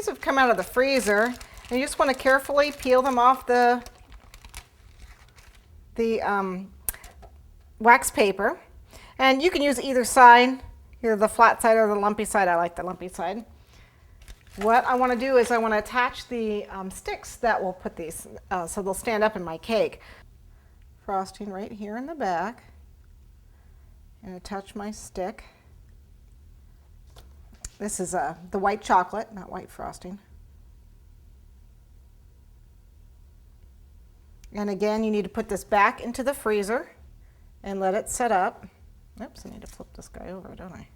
these have come out of the freezer, and you just want to carefully peel them off the wax paper. And you can use either side, either the flat side or the lumpy side. I like the lumpy side. What I want to do is I want to attach the sticks that will put these, so they'll stand up in my cake. Frosting right here in the back, and attach my stick. This is the white chocolate, not white frosting. And again, you need to put this back into the freezer and let it set up. Oops, I need to flip this guy over, don't I?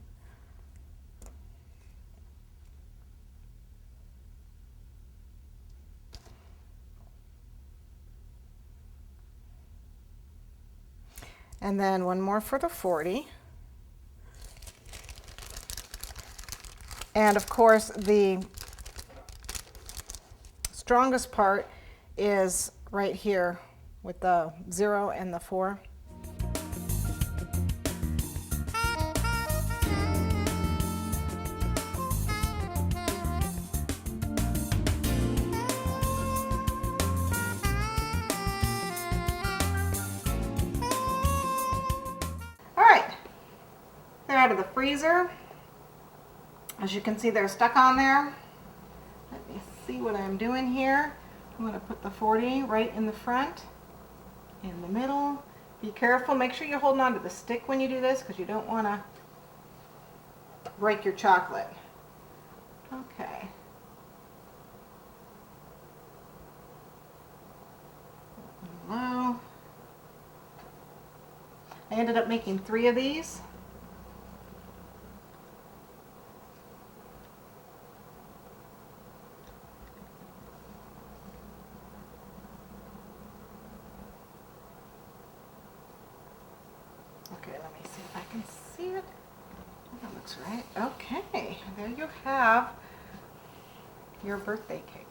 And then one more for the 40. And of course, the strongest part is right here with the 0 and the 4. All right, they're out of the freezer. As you can see, they're stuck on there. Let me see what I'm doing here. I'm going to put the 40 right in the front, in the middle. Be careful, make sure you're holding on to the stick when you do this, because you don't want to break your chocolate. Okay. Low. I ended up making 3 of these. Okay, let me see if I can see it. That looks right. Okay, there you have your birthday cake.